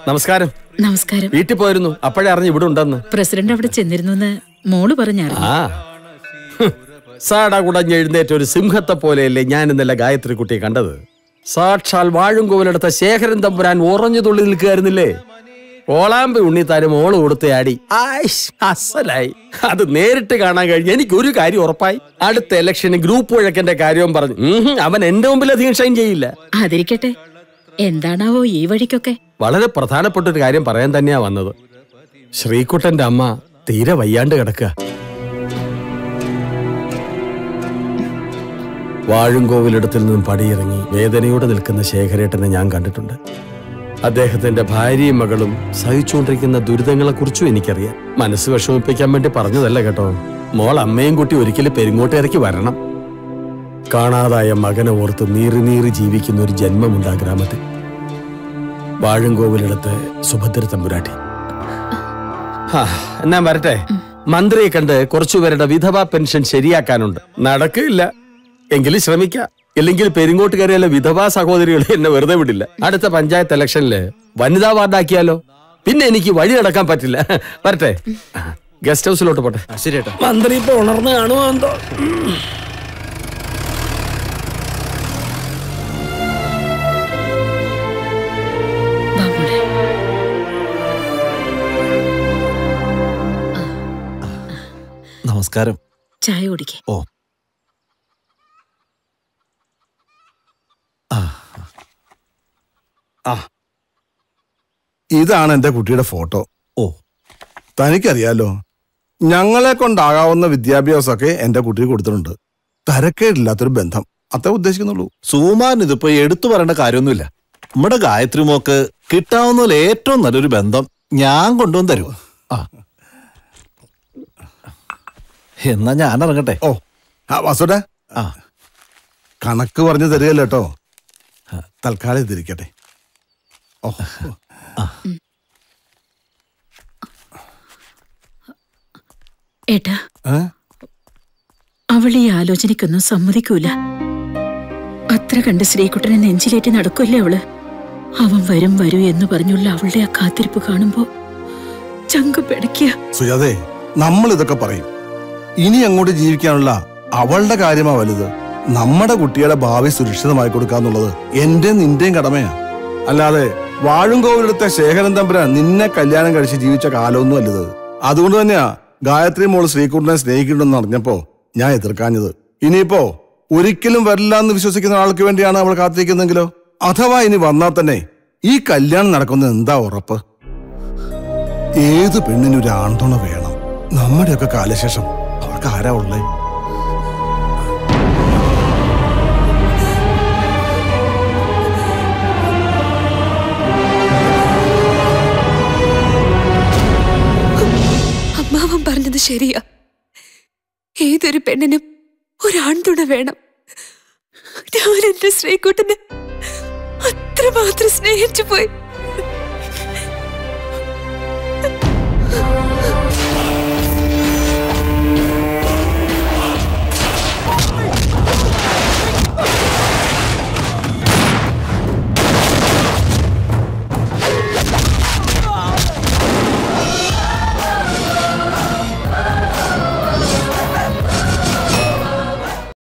നമസ്കാരം. നമസ്കാരം. വീട്ടിൽ പോയിരുന്നു, അപ്പോഴേ അറിഞ്ഞു ഇവിടെ ഉണ്ടെന്ന്. പ്രസിഡന്റ് അവിടെ ചെന്നിരുന്നു മോള് പറഞ്ഞറിഞ്ഞു. സാടാ കുടഞ്ഞ് എഴുന്നേറ്റ ഒരു സിംഹത്തെ പോലെയല്ലേ ഞാൻ ഇന്നലെ ഗായത്രി കുട്ടിയെ കണ്ടത്. സാക്ഷാൽ വാഴുംകോവിലെടുത്ത ശേഖരൻ തമ്പുരാൻ ഉറഞ്ഞു തുള്ളി നിൽക്കുകയായിരുന്നില്ലേ. ഓളാമ്പി ഉണ്ണിത്താനും മോള് കൊടുത്തയാടി അസലായി. അത് നേരിട്ട് കാണാൻ കഴിഞ്ഞ് എനിക്കൊരു കാര്യം ഉറപ്പായി. അടുത്ത ഇലക്ഷന് ഗ്രൂപ്പ് വഴക്കന്റെ കാര്യവും പറഞ്ഞു. അവൻ എന്റെ മുമ്പിൽ അധികം ഷൈൻ ചെയ്യില്ല. അതിരിക്കട്ടെ, എന്താണാവോ ഈ വഴിക്കൊക്കെ? വളരെ പ്രധാനപ്പെട്ട ഒരു കാര്യം പറയാൻ തന്നെയാ വന്നത്. ശ്രീകുട്ടന്റെ അമ്മ തീരെ വയ്യാണ്ട് കിടക്കുക. വാഴുംകോവിലിടത്തിൽ നിന്നും പടിയിറങ്ങി വേദനയോടെ നിൽക്കുന്ന ശേഖരേട്ടനെ ഞാൻ കണ്ടിട്ടുണ്ട്. അദ്ദേഹത്തിന്റെ ഭാര്യയും മകളും സഹിച്ചുകൊണ്ടിരിക്കുന്ന ദുരിതങ്ങളെ കുറിച്ചും എനിക്കറിയാം. മനസ്സ് വിഷമിപ്പിക്കാൻ വേണ്ടി പറഞ്ഞതല്ല കേട്ടോ. മോൾ അമ്മയും കുട്ടി ഒരിക്കലും പെരുങ്ങോട്ടേക്ക് വരണം. കാണാതായ മകനെ ഓർത്ത് നീറി നീറി ജീവിക്കുന്ന ഒരു ജന്മമുണ്ട് ആ ഗ്രാമത്തിൽ. വാഴുംകോവിലിടത്ത് സുഭദ്ര തമ്പുരാട്ടി. എന്നാ വരട്ടെ. മന്ത്രിയെ കണ്ട് കുറച്ചുപേരുടെ വിധവാ പെൻഷൻ ശരിയാക്കാനുണ്ട്. നടക്കില്ല എങ്കിലും ശ്രമിക്കാം. ഇല്ലെങ്കിൽ പെരിങ്ങോട്ടുകാരെയല്ല വിധവാ സഹോദരികളെ എന്നെ വെറുതെ വിടില്ല. അടുത്ത പഞ്ചായത്ത് ഇലക്ഷനില് വനിതാ വാർഡാക്കിയാലോ? പിന്നെ എനിക്ക് വഴി നടക്കാൻ പറ്റില്ല. വരട്ടെ, ഗസ്റ്റ് ഹൗസിലോട്ട് പോട്ടെ. ശരിയേട്ടാ. മന്ത്രി ഇപ്പൊ ഉണർന്ന് കാണുമോ എന്തോ. നമസ്കാരം. ചായ കുടിക്കേ. ഓ, ഇതാണ് എന്റെ കുട്ടിയുടെ ഫോട്ടോ. ഓ, തനിക്കറിയാലോ, ഞങ്ങളെ കൊണ്ടാകാവുന്ന വിദ്യാഭ്യാസമൊക്കെ എന്റെ കുട്ടിക്ക് കൊടുത്തിട്ടുണ്ട്. തരക്കേടില്ലാത്തൊരു ബന്ധം അത്ര ഉദ്ദേശിക്കുന്നുള്ളൂ. സുമാൻ ഇതിപ്പോ എടുത്തു പറയേണ്ട കാര്യമൊന്നുമില്ല. നമ്മുടെ ഗായത്രി മോക്ക് കിട്ടാവുന്ന ഏറ്റവും നല്ലൊരു ബന്ധം ഞാൻ കൊണ്ടുവന്ന് തരൂ. എന്നാ ഞാൻ ഇറങ്ങട്ടെ. ഓ വാസുടെ, കണക്ക് പറഞ്ഞു തരികല്ലോ കേട്ടോ. തൽക്കാലം ഇതിരിക്കട്ടെ. ഓ, ഏട്ടാ, അവൾ ഈ ആലോചനയ്ക്കൊന്നും സമ്മതിക്കൂല. അത്ര കണ്ട് ശ്രീകുട്ടനെ നെഞ്ചിലേറ്റി നടക്കൂല്ലേ അവള്. അവൻ വരും വരൂ എന്ന് പറഞ്ഞുള്ള അവളുടെ ആ കാത്തിരിപ്പ് കാണുമ്പോ ചങ്ക് പിടയ്ക്കുക. സുജാതേ, നമ്മൾ ഇതൊക്കെ പറയും. ഇനി അങ്ങോട്ട് ജീവിക്കാനുള്ള അവളുടെ കാര്യമാ വലുത്. നമ്മുടെ കുട്ടിയുടെ ഭാവി സുരക്ഷിതമായി കൊടുക്കാന്നുള്ളത് എന്റെ നിന്റെയും കടമയാ. അല്ലാതെ വാഴുംകോവിലെടുത്ത ശേഖരൻ തമ്പുരാൻ നിന്നെ കല്യാണം കഴിച്ച് ജീവിച്ച കാലമൊന്നും അല്ലത്. അതുകൊണ്ട് തന്നെയാ ഗായത്രി മോള് ശ്രീകുട്ടനെ സ്നേഹിക്കണമെന്ന് അറിഞ്ഞപ്പോ ഞാൻ എതിർക്കാഞ്ഞത്. ഇനിയിപ്പോ ഒരിക്കലും വരില്ല എന്ന് വിശ്വസിക്കുന്ന ആൾക്ക് വേണ്ടിയാണ് അവൾ കാത്തിരിക്കുന്നെങ്കിലോ? അഥവാ ഇനി വന്നാൽ തന്നെ ഈ കല്യാണം നടക്കുന്നത് എന്താ ഉറപ്പ്? ഏത് പെണ്ണിനൊരു ആൺതുണ വേണം. നമ്മുടെയൊക്കെ കാലശേഷം അവൾക്ക് ആരാ ഉള്ളേ? അമ്മാവൻ പറഞ്ഞത് ശരിയാ. ഏതൊരു പെണ്ണിനും ഒരാൺതുണ വേണം. ഞാൻ എന്റെ ശ്രീകുട്ടനെ അത്രമാത്രം സ്നേഹിച്ചു പോയി.